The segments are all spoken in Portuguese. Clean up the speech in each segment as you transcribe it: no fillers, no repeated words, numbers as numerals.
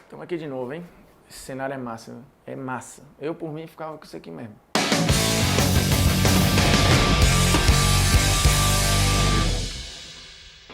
Estamos aqui de novo, hein? Esse cenário é massa, né? É massa. Eu, por mim, ficava com isso aqui mesmo.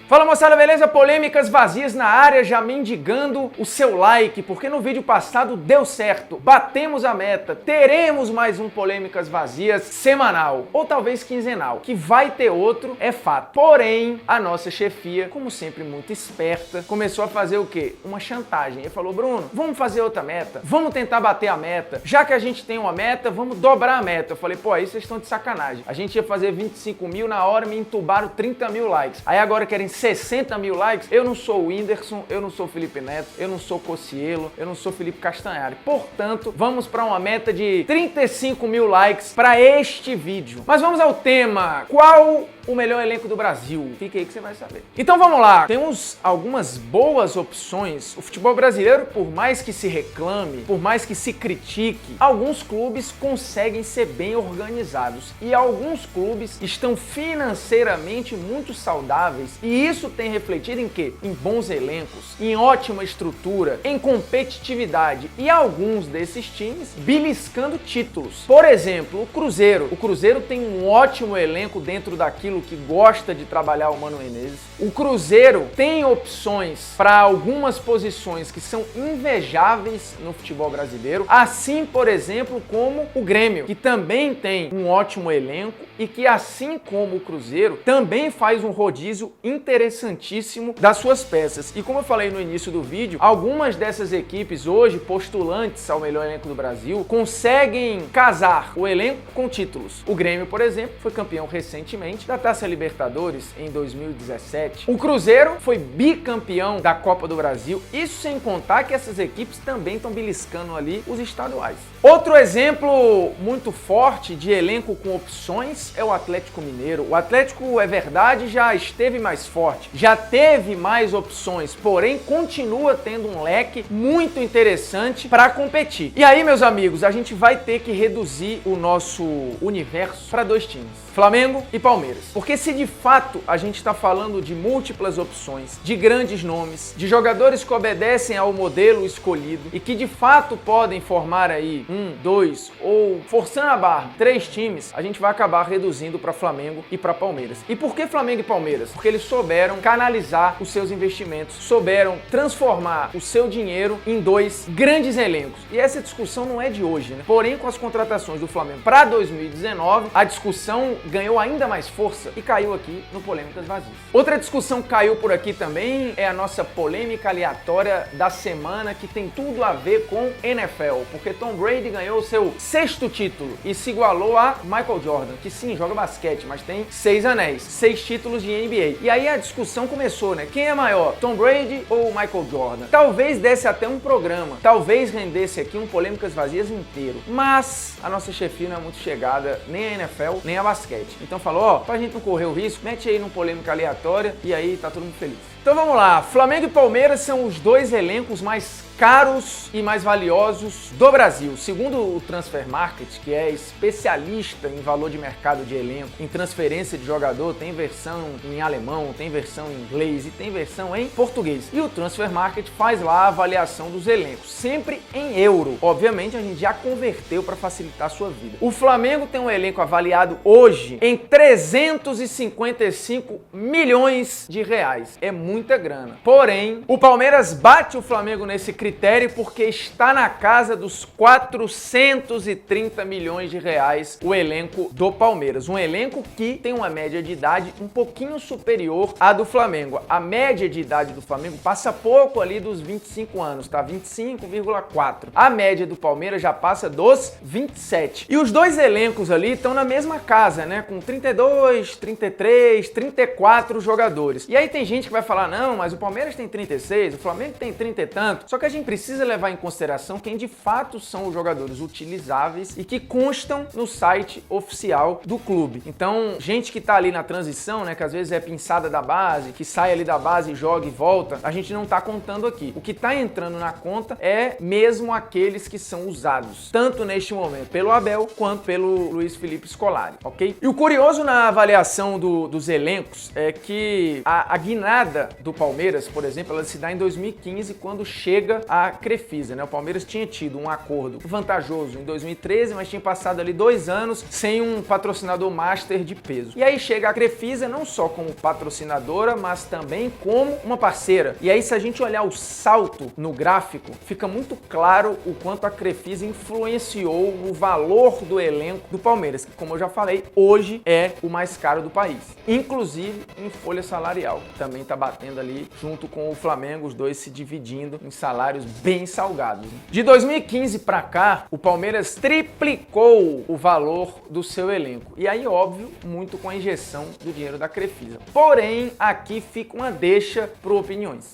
Fala moçada, beleza? Polêmicas vazias na área, já mendigando o seu like, porque no vídeo passado deu certo, batemos a meta, teremos mais um Polêmicas Vazias semanal, ou talvez quinzenal, que vai ter outro, é fato. Porém, a nossa chefia, como sempre muito esperta, começou a fazer o quê? Uma chantagem. Ele falou, Bruno, vamos fazer outra meta, vamos tentar bater a meta, já que a gente tem uma meta, vamos dobrar a meta. Eu falei, pô, aí vocês estão de sacanagem. A gente ia fazer 25 mil, na hora me entubaram 30 mil likes. Aí agora querem 60 mil likes, eu não sou o Whindersson, eu não sou o Felipe Neto, eu não sou o Cocielo, eu não sou o Felipe Castanhari. Portanto, vamos para uma meta de 35 mil likes para este vídeo. Mas vamos ao tema. Qual o melhor elenco do Brasil? Fica aí que você vai saber. Então vamos lá. Temos algumas boas opções. O futebol brasileiro, por mais que se reclame, por mais que se critique, alguns clubes conseguem ser bem organizados. E alguns clubes estão financeiramente muito saudáveis. E isso tem refletido em quê? Em bons elencos, em ótima estrutura, em competitividade. E alguns desses times beliscando títulos. Por exemplo, o Cruzeiro. O Cruzeiro tem um ótimo elenco dentro daquilo que gosta de trabalhar o Mano Menezes. O Cruzeiro tem opções para algumas posições que são invejáveis no futebol brasileiro, assim, por exemplo, como o Grêmio, que também tem um ótimo elenco e que, assim como o Cruzeiro, também faz um rodízio interessantíssimo das suas peças. E como eu falei no início do vídeo, algumas dessas equipes hoje, postulantes ao melhor elenco do Brasil, conseguem casar o elenco com títulos. O Grêmio, por exemplo, foi campeão recentemente da Taça Libertadores em 2017. O Cruzeiro foi bicampeão da Copa do Brasil. Isso sem contar que essas equipes também estão beliscando ali os estaduais. Outro exemplo muito forte de elenco com opções é o Atlético Mineiro. O Atlético, é verdade, já esteve mais forte, já teve mais opções, porém continua tendo um leque muito interessante para competir. E aí, meus amigos, a gente vai ter que reduzir o nosso universo para dois times, Flamengo e Palmeiras. Porque se de fato a gente está falando de múltiplas opções, de grandes nomes, de jogadores que obedecem ao modelo escolhido e que de fato podem formar aí 1, 2 ou, forçando a barra, 3 times, a gente vai acabar reduzindo para Flamengo e para Palmeiras. E por que Flamengo e Palmeiras? Porque eles souberam canalizar os seus investimentos, souberam transformar o seu dinheiro em dois grandes elencos. E essa discussão não é de hoje, né? Porém, com as contratações do Flamengo para 2019, a discussão ganhou ainda mais força e caiu aqui no Polêmicas Vazias. Outra discussão que caiu por aqui também é a nossa polêmica aleatória da semana, que tem tudo a ver com NFL, porque Tom Brady ganhou o seu 6º título e se igualou a Michael Jordan, que sim, joga basquete, mas tem 6 anéis, 6 títulos de NBA. E aí a discussão começou, né? Quem é maior, Tom Brady ou Michael Jordan? Talvez desse até um programa, talvez rendesse aqui um Polêmicas Vazias inteiro, mas a nossa chefia não é muito chegada nem a NFL, nem a basquete. Então falou, ó, pra gente não correr o risco, mete aí num polêmica aleatória e aí tá todo mundo feliz. Então vamos lá, Flamengo e Palmeiras são os dois elencos mais caros e mais valiosos do Brasil. Segundo o Transfer Market, que é especialista em valor de mercado de elenco, em transferência de jogador, tem versão em alemão, tem versão em inglês e tem versão em português. E o Transfer Market faz lá a avaliação dos elencos, sempre em euro. Obviamente a gente já converteu para facilitar a sua vida. O Flamengo tem um elenco avaliado hoje em 355 milhões de reais. É muita grana. Porém, o Palmeiras bate o Flamengo nesse critério porque está na casa dos 430 milhões de reais o elenco do Palmeiras. Um elenco que tem uma média de idade um pouquinho superior à do Flamengo. A média de idade do Flamengo passa pouco ali dos 25 anos, tá? 25,4. A média do Palmeiras já passa dos 27. E os dois elencos ali estão na mesma casa, né? Com 32, 33, 34 jogadores. E aí tem gente que vai falar, não, mas o Palmeiras tem 36, o Flamengo tem 30 e tanto. Só que a gente precisa levar em consideração quem de fato são os jogadores utilizáveis e que constam no site oficial do clube. Então, gente que tá ali na transição, né, que às vezes é pinçada da base, que sai ali da base, joga e volta, a gente não tá contando aqui. O que tá entrando na conta é mesmo aqueles que são usados, tanto neste momento pelo Abel quanto pelo Luiz Felipe Scolari, ok? E o curioso na avaliação dos elencos é que a guinada do Palmeiras, por exemplo, ela se dá em 2015, quando chega a Crefisa, né? O Palmeiras tinha tido um acordo vantajoso em 2013, mas tinha passado ali 2 anos sem um patrocinador master de peso. E aí chega a Crefisa não só como patrocinadora, mas também como uma parceira. E aí, se a gente olhar o salto no gráfico, fica muito claro o quanto a Crefisa influenciou o valor do elenco do Palmeiras, que, como eu já falei, hoje é o mais caro do país. Inclusive em folha salarial. Também está batendo ali junto com o Flamengo, os dois se dividindo em salários bem salgados. De 2015 para cá, o Palmeiras triplicou o valor do seu elenco. E aí, óbvio, muito com a injeção do dinheiro da Crefisa. Porém, aqui fica uma deixa para opiniões.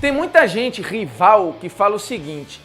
Tem muita gente rival que fala o seguinte: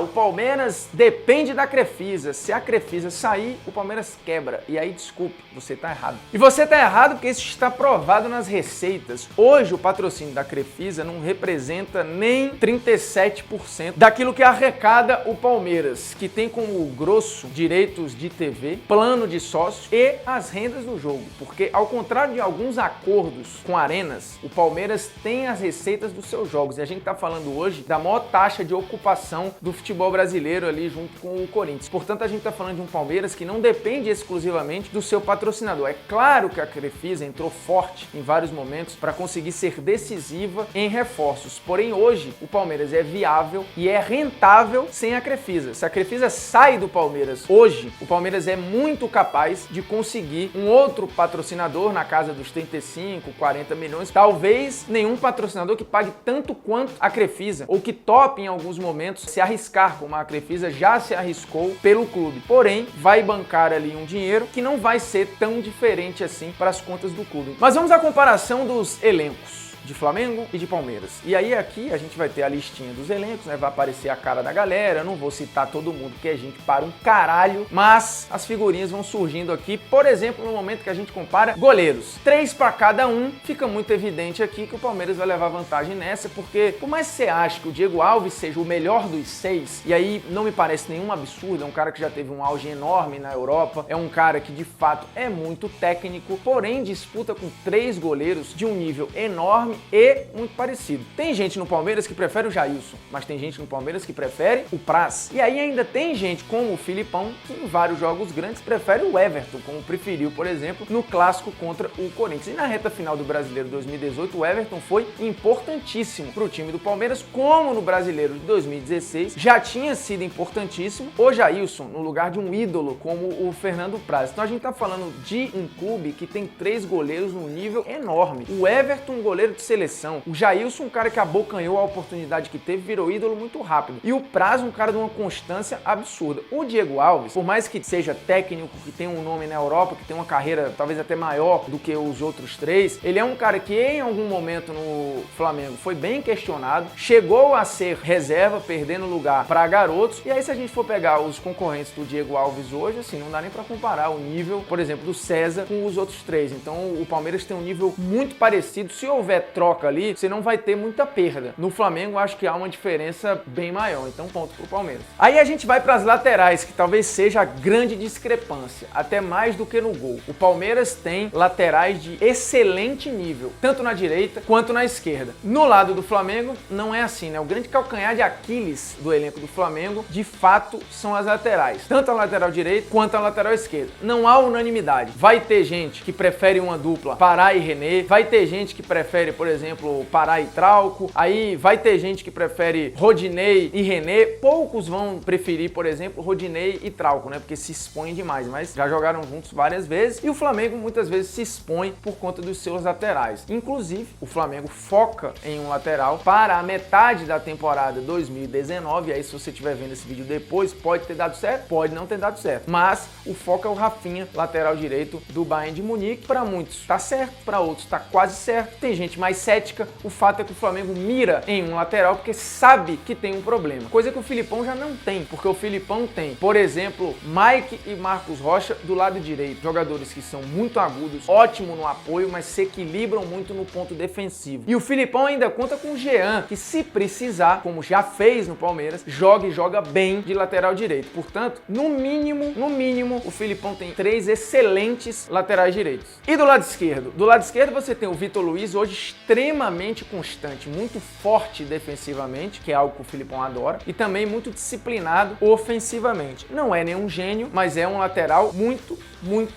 o Palmeiras depende da Crefisa. Se a Crefisa sair, o Palmeiras quebra. E aí, desculpe, você tá errado. E você tá errado porque isso está provado nas receitas. Hoje, o patrocínio da Crefisa não representa nem 37% daquilo que arrecada o Palmeiras, que tem como grosso direitos de TV, plano de sócios e as rendas do jogo. Porque, ao contrário de alguns acordos com arenas, o Palmeiras tem as receitas dos seus jogos. E a gente está falando hoje da maior taxa de ocupação do futebol brasileiro ali junto com o Corinthians. Portanto, a gente está falando de um Palmeiras que não depende exclusivamente do seu patrocinador. É claro que a Crefisa entrou forte em vários momentos para conseguir ser decisiva em reforços. Porém, hoje, o Palmeiras é viável e é rentável sem a Crefisa. Se a Crefisa sai do Palmeiras hoje, o Palmeiras é muito capaz de conseguir um outro patrocinador na casa dos 35, 40 milhões. Talvez nenhum patrocinador que pague tanto quanto a Crefisa, ou que tope em alguns momentos se arriscar, como a Crefisa já se arriscou pelo clube. Porém, vai bancar ali um dinheiro que não vai ser tão diferente assim para as contas do clube. Mas vamos à comparação dos elencos de Flamengo e de Palmeiras. E aí aqui a gente vai ter a listinha dos elencos, né? Vai aparecer a cara da galera, eu não vou citar todo mundo porque a gente para um caralho, mas as figurinhas vão surgindo aqui, por exemplo, no momento que a gente compara goleiros. 3 para cada um, fica muito evidente aqui que o Palmeiras vai levar vantagem nessa, porque por mais que você ache que o Diego Alves seja o melhor dos 6, e aí não me parece nenhum absurdo, é um cara que já teve um auge enorme na Europa, é um cara que de fato é muito técnico, porém disputa com 3 goleiros de um nível enorme e muito parecido. Tem gente no Palmeiras que prefere o Jailson, mas tem gente no Palmeiras que prefere o Praz. E aí ainda tem gente como o Filipão, que em vários jogos grandes prefere o Everton, como preferiu, por exemplo, no clássico contra o Corinthians. E na reta final do Brasileiro 2018, o Everton foi importantíssimo para o time do Palmeiras, como no Brasileiro de 2016 já tinha sido importantíssimo o Jailson, no lugar de um ídolo como o Fernando Praz. Então a gente tá falando de um clube que tem 3 goleiros num nível enorme. O Everton, um goleiro de seleção. O Jailson, um cara que abocanhou a oportunidade que teve, virou ídolo muito rápido. E o Praz, um cara de uma constância absurda. O Diego Alves, por mais que seja técnico, que tem um nome na Europa, que tem uma carreira talvez até maior do que os outros 3, ele é um cara que em algum momento no Flamengo foi bem questionado, chegou a ser reserva, perdendo lugar para garotos. E aí, se a gente for pegar os concorrentes do Diego Alves hoje, assim, não dá nem para comparar o nível, por exemplo, do César com os outros 3. Então, o Palmeiras tem um nível muito parecido. Se houver troca ali, você não vai ter muita perda. No Flamengo, acho que há uma diferença bem maior, então ponto pro Palmeiras. Aí a gente vai para as laterais, que talvez seja a grande discrepância, até mais do que no gol. O Palmeiras tem laterais de excelente nível, tanto na direita quanto na esquerda. No lado do Flamengo, não é assim, né? O grande calcanhar de Aquiles do elenco do Flamengo, de fato, são as laterais, tanto a lateral direita quanto a lateral esquerda. Não há unanimidade. Vai ter gente que prefere uma dupla Pará e René, vai ter gente que prefere, por exemplo, Pará e Trauco, aí vai ter gente que prefere Rodinei e René, poucos vão preferir, por exemplo, Rodinei e Trauco, né, porque se expõem demais, mas já jogaram juntos várias vezes, e o Flamengo muitas vezes se expõe por conta dos seus laterais. Inclusive, o Flamengo foca em um lateral para a metade da temporada 2019, aí se você estiver vendo esse vídeo depois, pode ter dado certo, pode não ter dado certo, mas o foco é o Rafinha, lateral direito do Bayern de Munique. Para muitos tá certo, para outros tá quase certo, tem gente mais mais cética, o fato é que o Flamengo mira em um lateral porque sabe que tem um problema. Coisa que o Filipão já não tem, porque o Filipão tem, por exemplo, Mike e Marcos Rocha do lado direito. Jogadores que são muito agudos, ótimo no apoio, mas se equilibram muito no ponto defensivo. E o Filipão ainda conta com o Jean, que se precisar, como já fez no Palmeiras, joga e joga bem de lateral direito. Portanto, no mínimo, o Filipão tem 3 excelentes laterais direitos. E do lado esquerdo? Do lado esquerdo você tem o Vitor Luiz, hoje extremamente constante, muito forte defensivamente, que é algo que o Filipão adora, e também muito disciplinado ofensivamente. Não é nenhum gênio, mas é um lateral muito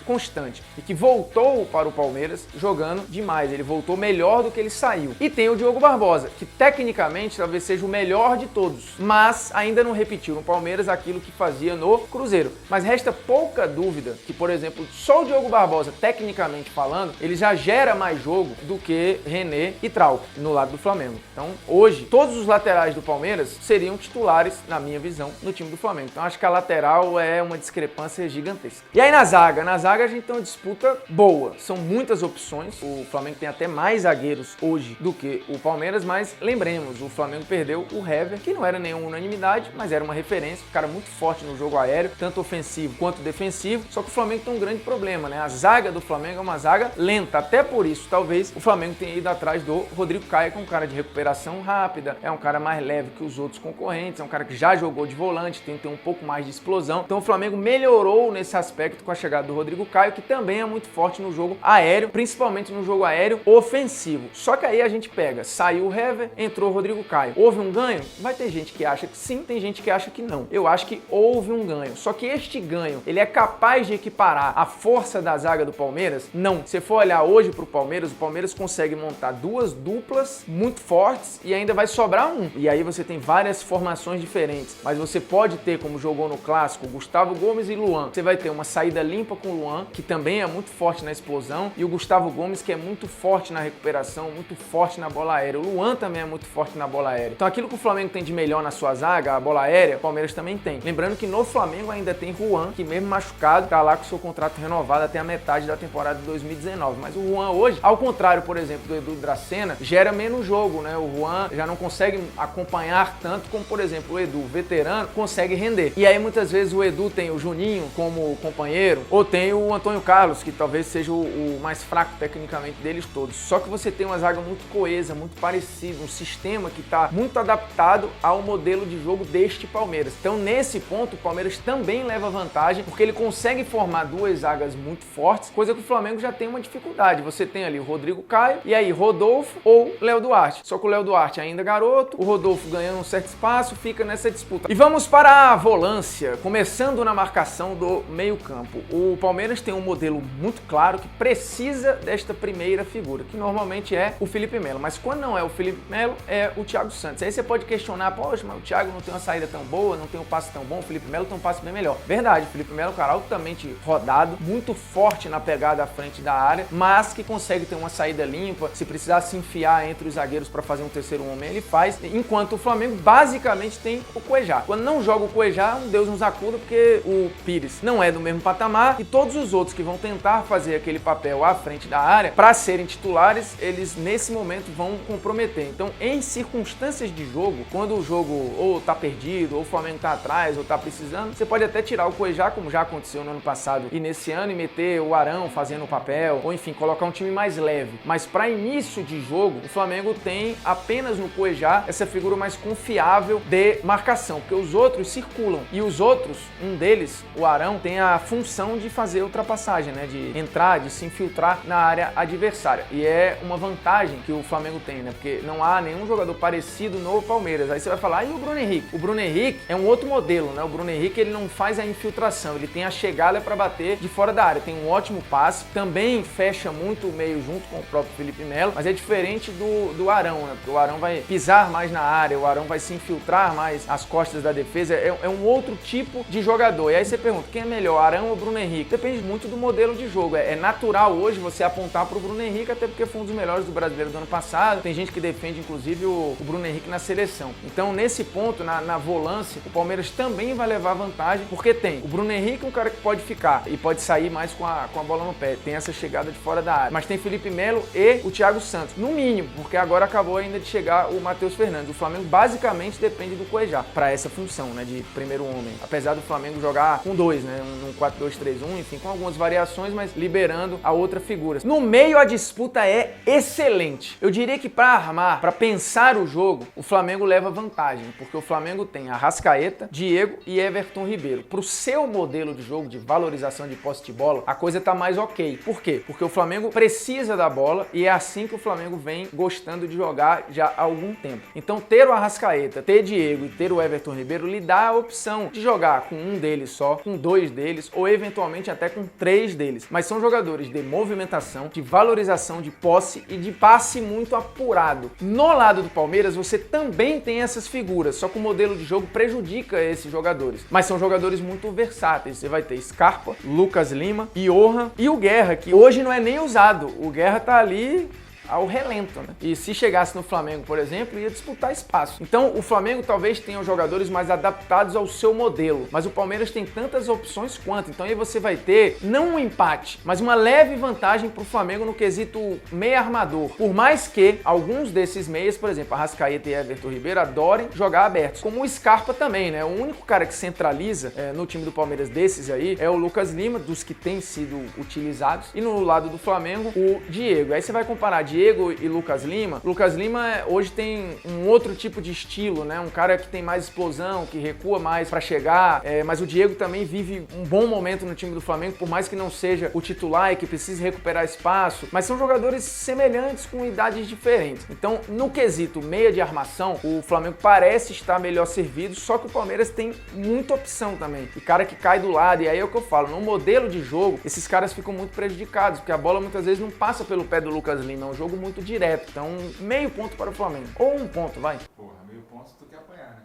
constante e que voltou para o Palmeiras jogando demais. Ele voltou melhor do que ele saiu. E tem o Diogo Barbosa, que tecnicamente talvez seja o melhor de todos, mas ainda não repetiu no Palmeiras aquilo que fazia no Cruzeiro. Mas resta pouca dúvida que, por exemplo, só o Diogo Barbosa, tecnicamente falando, ele já gera mais jogo do que René e Trauco no lado do Flamengo. Então, hoje, todos os laterais do Palmeiras seriam titulares, na minha visão, no time do Flamengo. Então, acho que a lateral é uma discrepância gigantesca. E aí na zaga a gente tem uma disputa boa. São muitas opções. O Flamengo tem até mais zagueiros hoje do que o Palmeiras, mas lembremos, o Flamengo perdeu o Hever, que não era nenhuma unanimidade, mas era uma referência, um cara muito forte no jogo aéreo, tanto ofensivo quanto defensivo. Só que o Flamengo tem um grande problema, né? A zaga do Flamengo é uma zaga lenta. Até por isso, talvez, o Flamengo tenha ido atrás do Rodrigo Caio, que é um cara de recuperação rápida, é um cara mais leve que os outros concorrentes, é um cara que já jogou de volante, tem que ter um pouco mais de explosão. Então o Flamengo melhorou nesse aspecto com a chegada do Rodrigo Caio, que também é muito forte no jogo aéreo, principalmente no jogo aéreo ofensivo. Só que aí a gente pega, saiu o Hever, entrou o Rodrigo Caio. Houve um ganho? Vai ter gente que acha que sim, tem gente que acha que não. Eu acho que houve um ganho. Só que este ganho, ele é capaz de equiparar a força da zaga do Palmeiras? Não. Se for olhar hoje pro Palmeiras, o Palmeiras consegue montar 2 duplas muito fortes e ainda vai sobrar um. E aí você tem várias formações diferentes, mas você pode ter, como jogou no Clássico, Gustavo Gomes e Luan. Você vai ter uma saída limpa com o Luan, que também é muito forte na explosão, e o Gustavo Gomes, que é muito forte na recuperação, muito forte na bola aérea. O Luan também é muito forte na bola aérea. Então aquilo que o Flamengo tem de melhor na sua zaga, a bola aérea, o Palmeiras também tem. Lembrando que no Flamengo ainda tem Juan, que mesmo machucado, tá lá com seu contrato renovado até a metade da temporada de 2019. Mas o Juan hoje, ao contrário, por exemplo, do Edu Dracena, gera menos jogo, né? O Juan já não consegue acompanhar tanto como, por exemplo, o Edu, veterano, consegue render. E aí muitas vezes o Edu tem o Juninho como companheiro, ou tem o Antônio Carlos, que talvez seja o mais fraco tecnicamente deles todos. Só que você tem uma zaga muito coesa, muito parecida, um sistema que está muito adaptado ao modelo de jogo deste Palmeiras. Então, nesse ponto, o Palmeiras também leva vantagem, porque ele consegue formar 2 zagas muito fortes, coisa que o Flamengo já tem uma dificuldade. Você tem ali o Rodrigo Caio, e aí Rodolfo ou Léo Duarte. Só que o Léo Duarte ainda é garoto, o Rodolfo ganhando um certo espaço, fica nessa disputa. E vamos para a volância, começando na marcação do meio-campo. O Palmeiras tem um modelo muito claro que precisa desta primeira figura, que normalmente é o Felipe Melo. Mas quando não é o Felipe Melo, é o Thiago Santos. Aí você pode questionar, poxa, mas o Thiago não tem uma saída tão boa, não tem um passe tão bom, o Felipe Melo tem um passe bem melhor. Verdade, o Felipe Melo é um cara altamente rodado, muito forte na pegada à frente da área, mas que consegue ter uma saída limpa. Se precisar se enfiar entre os zagueiros para fazer um terceiro homem, ele faz. Enquanto o Flamengo basicamente tem o Cuejá. Quando não joga o Cuejá, um Deus nos acuda, porque o Pires não é do mesmo patamar e todos os outros que vão tentar fazer aquele papel à frente da área para serem titulares, eles nesse momento vão comprometer. Então, em circunstâncias de jogo, quando o jogo ou tá perdido, ou o Flamengo tá atrás, ou tá precisando, você pode até tirar o Cuejá, como já aconteceu no ano passado e nesse ano, e meter o Arão fazendo o papel, ou enfim, colocar um time mais leve. Mas para início de jogo, o Flamengo tem apenas no Cuejá essa figura mais confiável de marcação, porque os outros circulam. E os outros, um deles, o Arão, tem a função de fazer ultrapassagem, né? De entrar, de se infiltrar na área adversária. E é uma vantagem que o Flamengo tem, né? Porque não há nenhum jogador parecido no Palmeiras. Aí você vai falar, e o Bruno Henrique? O Bruno Henrique é um outro modelo, né? O Bruno Henrique, ele não faz a infiltração, ele tem a chegada para bater de fora da área. Tem um ótimo passe, também fecha muito o meio junto com o próprio Felipe Melo, mas é diferente do Arão, né? Porque o Arão vai pisar mais na área, o Arão vai se infiltrar mais às costas da defesa. É um outro tipo de jogador. E aí você pergunta, quem é melhor, Arão ou Bruno Henrique? Henrique? Depende muito do modelo de jogo. É natural hoje você apontar pro Bruno Henrique, até porque foi um dos melhores do Brasileiro do ano passado. Tem gente que defende, inclusive, o Bruno Henrique na seleção. Então, nesse ponto, na volância, o Palmeiras também vai levar vantagem, porque tem o Bruno Henrique, um cara que pode ficar e pode sair mais com a bola no pé. Tem essa chegada de fora da área. Mas tem Felipe Melo e o Thiago Santos, no mínimo, porque agora acabou ainda de chegar o Matheus Fernandes. O Flamengo basicamente depende do Cuejá para essa função, né, de primeiro homem. Apesar do Flamengo jogar com dois, né, um 4-2-3-1, enfim, com algumas variações, mas liberando a outra figura. No meio, a disputa é excelente. Eu diria que para armar, para pensar o jogo, o Flamengo leva vantagem, porque o Flamengo tem Arrascaeta, Diego e Everton Ribeiro. Pro seu modelo de jogo, de valorização de posse de bola, a coisa tá mais ok. Por quê? Porque o Flamengo precisa da bola e é assim que o Flamengo vem gostando de jogar já há algum tempo. Então, ter o Arrascaeta, ter Diego e ter o Everton Ribeiro lhe dá a opção de jogar com um deles só, com dois deles ou eventualmente até com três deles. Mas são jogadores de movimentação, de valorização de posse e de passe muito apurado. No lado do Palmeiras, você também tem essas figuras, só que o modelo de jogo prejudica esses jogadores. Mas são jogadores muito versáteis. Você vai ter Scarpa, Lucas Lima, Johan e o Guerra, que hoje não é nem usado. O Guerra tá ali ao relento, né? E se chegasse no Flamengo, por exemplo, ia disputar espaço. Então, o Flamengo talvez tenha os jogadores mais adaptados ao seu modelo, mas o Palmeiras tem tantas opções quanto. Então, aí você vai ter, não um empate, mas uma leve vantagem pro Flamengo no quesito meia armador. Por mais que alguns desses meias, por exemplo, Arrascaeta e Everton Ribeiro, adorem jogar abertos. Como o Scarpa também, né? O único cara que centraliza no time do Palmeiras desses aí é o Lucas Lima, dos que têm sido utilizados. E no lado do Flamengo, o Diego. Aí você vai comparar Diego e Lucas Lima. Lucas Lima hoje tem um outro tipo de estilo, né? Um cara que tem mais explosão, que recua mais para chegar, mas o Diego também vive um bom momento no time do Flamengo, por mais que não seja o titular e que precise recuperar espaço, mas são jogadores semelhantes com idades diferentes. Então, no quesito meia de armação, o Flamengo parece estar melhor servido, só que o Palmeiras tem muita opção também. E cara que cai do lado, e aí é o que eu falo, no modelo de jogo, esses caras ficam muito prejudicados, porque a bola muitas vezes não passa pelo pé do Lucas Lima, é um jogo muito direto. Então, meio ponto para o Flamengo. Ou um ponto, vai. Porra, meio ponto tu quer apanhar, né?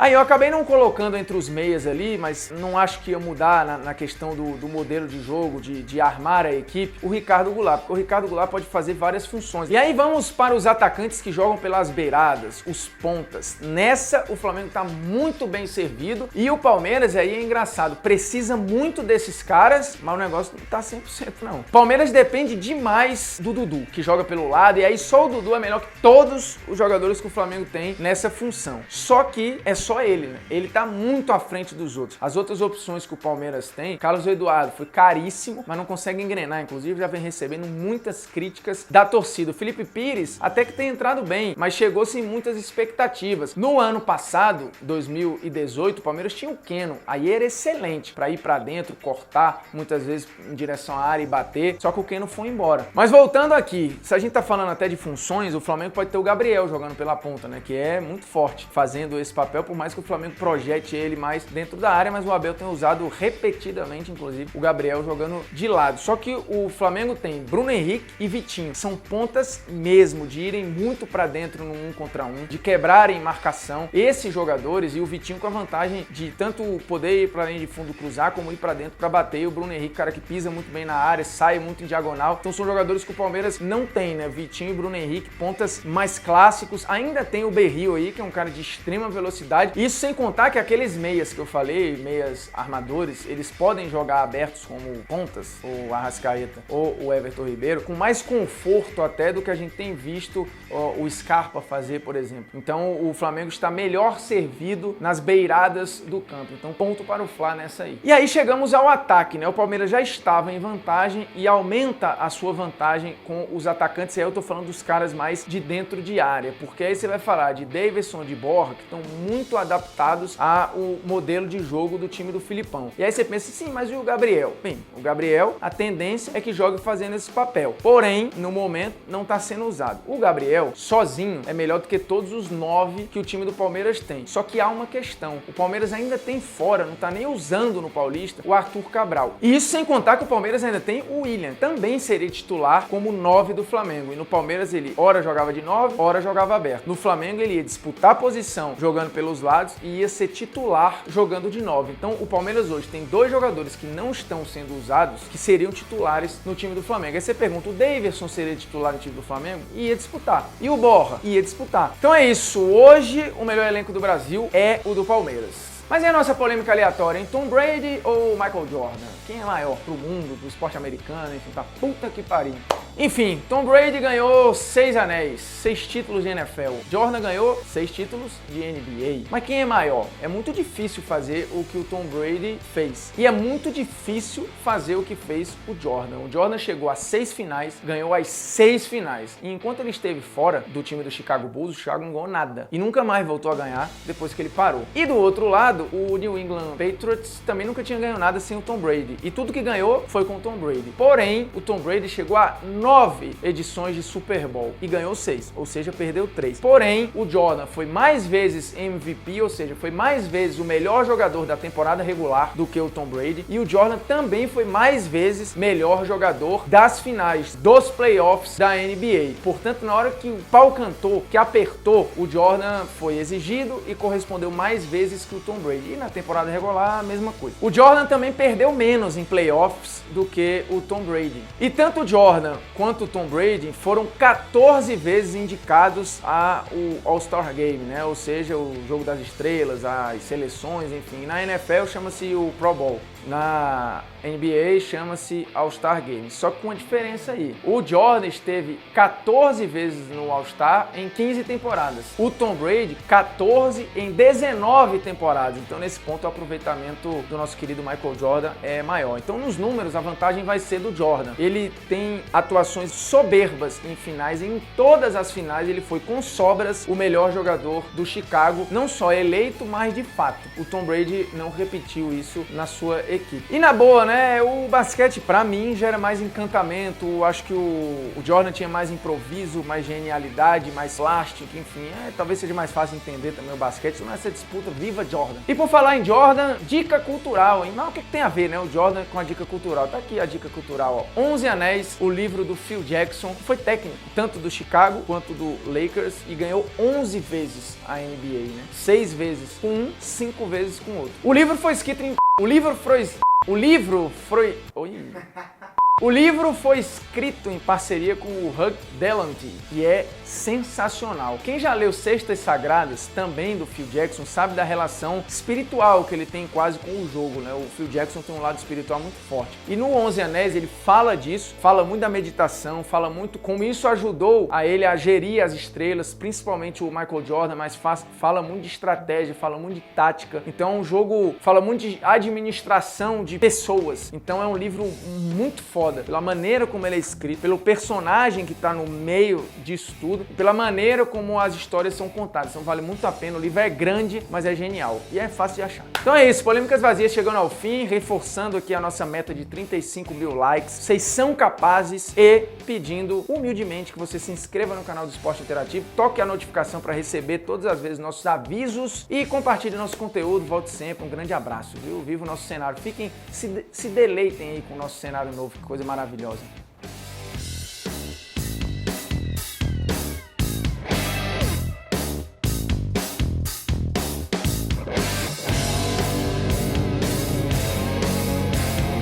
Aí eu acabei não colocando entre os meias ali, mas não acho que ia mudar na questão do modelo de jogo, de armar a equipe, o Ricardo Goulart, porque o Ricardo Goulart pode fazer várias funções. E aí vamos para os atacantes que jogam pelas beiradas, os pontas. Nessa, o Flamengo tá muito bem servido e o Palmeiras, aí é engraçado, precisa muito desses caras, mas o negócio não tá 100% não. O Palmeiras depende demais do Dudu, que joga pelo lado, e aí só o Dudu é melhor que todos os jogadores que o Flamengo tem nessa função. Só que é só ele, né? Ele tá muito à frente dos outros. As outras opções que o Palmeiras tem, Carlos Eduardo foi caríssimo, mas não consegue engrenar. Inclusive, já vem recebendo muitas críticas da torcida. O Felipe Pires até que tem entrado bem, mas chegou sem muitas expectativas. No ano passado, 2018, o Palmeiras tinha o Keno. Aí era excelente para ir para dentro, cortar, muitas vezes em direção à área e bater. Só que o Keno foi embora. Mas voltando aqui, se a gente tá falando até de funções, o Flamengo pode ter o Gabriel jogando pela ponta, né? Que é muito forte, fazendo esse papel, por mais que o Flamengo projete ele mais dentro da área, mas o Abel tem usado repetidamente, inclusive, o Gabriel jogando de lado. Só que o Flamengo tem Bruno Henrique e Vitinho. São pontas mesmo, de irem muito para dentro no 1 contra 1, de quebrarem marcação. Esses jogadores, e o Vitinho com a vantagem de tanto poder ir para linha de fundo cruzar, como ir para dentro para bater. E o Bruno Henrique, cara que pisa muito bem na área, sai muito em diagonal. Então são jogadores que o Palmeiras não tem, né? Vitinho e Bruno Henrique, pontas mais clássicos. Ainda tem o Berrio aí, que é um cara de extrema velocidade. Isso sem contar que aqueles meias que eu falei, meias armadores, eles podem jogar abertos como pontas, o Arrascaeta ou o Everton Ribeiro, com mais conforto até do que a gente tem visto o Scarpa fazer, por exemplo. Então o Flamengo está melhor servido nas beiradas do campo. Então ponto para o Fla nessa aí. E aí chegamos ao ataque, né? O Palmeiras já estava em vantagem e aumenta a sua vantagem com os atacantes. E aí eu tô falando dos caras mais de dentro de área, porque aí você vai falar de Daverson, de Borja, que estão muito adaptados ao modelo de jogo do time do Filipão. E aí você pensa, sim, mas e o Gabriel? Bem, o Gabriel, a tendência é que jogue fazendo esse papel. Porém, no momento, não está sendo usado. O Gabriel, sozinho, é melhor do que todos os 9 que o time do Palmeiras tem. Só que há uma questão. O Palmeiras ainda tem fora, não está nem usando no Paulista, o Arthur Cabral. E isso sem contar que o Palmeiras ainda tem o William. Também seria titular como 9 do Flamengo. E no Palmeiras ele ora jogava de 9, ora jogava aberto. No Flamengo ele ia disputar a posição jogando pelos pelos lados e ia ser titular jogando de 9. Então o Palmeiras hoje tem 2 jogadores que não estão sendo usados, que seriam titulares no time do Flamengo. Aí você pergunta, o Daverson seria titular no time do Flamengo? Ia disputar. E o Borja? Ia disputar. Então é isso, hoje o melhor elenco do Brasil é o do Palmeiras. Mas e a nossa polêmica aleatória, hein? Tom Brady ou Michael Jordan? Quem é maior pro mundo, do esporte americano, enfim, tá puta que pariu. Enfim, Tom Brady ganhou 6 anéis, 6 títulos de NFL. Jordan ganhou 6 títulos de NBA. Mas quem é maior? É muito difícil fazer o que o Tom Brady fez. E é muito difícil fazer o que fez o Jordan. O Jordan chegou a 6 finais, ganhou as 6 finais. E enquanto ele esteve fora do time do Chicago Bulls, o Chicago não ganhou nada. E nunca mais voltou a ganhar depois que ele parou. E do outro lado, o New England Patriots também nunca tinha ganho nada sem o Tom Brady. E tudo que ganhou foi com o Tom Brady. Porém, o Tom Brady chegou a 9 edições de Super Bowl e ganhou 6, ou seja, perdeu 3. Porém, o Jordan foi mais vezes MVP, ou seja, foi mais vezes o melhor jogador da temporada regular do que o Tom Brady. E o Jordan também foi mais vezes melhor jogador das finais, dos playoffs da NBA. Portanto, na hora que o pau cantou, que apertou, o Jordan foi exigido e correspondeu mais vezes que o Tom Brady. E na temporada regular, a mesma coisa. O Jordan também perdeu menos em playoffs do que o Tom Brady. E tanto o Jordan quanto o Tom Brady foram 14 vezes indicados ao All-Star Game, né? Ou seja, o jogo das estrelas, as seleções, enfim. Na NFL chama-se o Pro Bowl. Na NBA chama-se All-Star Game, só com uma diferença aí. O Jordan esteve 14 vezes no All-Star em 15 temporadas. O Tom Brady, 14 em 19 temporadas. Então, nesse ponto, o aproveitamento do nosso querido Michael Jordan é maior. Então, nos números, a vantagem vai ser do Jordan. Ele tem atuações soberbas em finais. Em todas as finais, ele foi com sobras o melhor jogador do Chicago. Não só eleito, mas de fato. O Tom Brady não repetiu isso na sua equipe. E na boa, né, o basquete pra mim gera mais encantamento, acho que o Jordan tinha mais improviso, mais genialidade, mais plástico, enfim, talvez seja mais fácil entender também o basquete nessa disputa, viva Jordan. E por falar em Jordan, dica cultural, hein? Mas o que tem a ver, né, o Jordan com a dica cultural? Tá aqui a dica cultural, ó. 11 Anéis, o livro do Phil Jackson, foi técnico, tanto do Chicago quanto do Lakers, e ganhou 11 vezes a NBA, né? 6 vezes com um, 5 vezes com outro. O livro foi escrito em... O livro foi escrito em parceria com o Hugh Delanty e é sensacional. Quem já leu Cestas Sagradas, também do Phil Jackson, sabe da relação espiritual que ele tem quase com o jogo, né? O Phil Jackson tem um lado espiritual muito forte. E no 11 Anéis ele fala disso, fala muito da meditação, fala muito como isso ajudou a ele a gerir as estrelas, principalmente o Michael Jordan, mas fala muito de estratégia, fala muito de tática. Então é um jogo, fala muito de administração de pessoas. Então é um livro muito foda, pela maneira como ele é escrito, pelo personagem que tá no meio disso tudo, pela maneira como as histórias são contadas. Então vale muito a pena, o livro é grande, mas é genial e é fácil de achar. Então é isso, Polêmicas Vazias chegando ao fim, reforçando aqui a nossa meta de 35 mil likes. Vocês são capazes e pedindo humildemente que você se inscreva no canal do Esporte Interativo, toque a notificação para receber todas as vezes nossos avisos e compartilhe nosso conteúdo. Volte sempre, um grande abraço, viu? Viva o nosso cenário. Se deleitem aí com o nosso cenário novo, que coisa maravilhosa.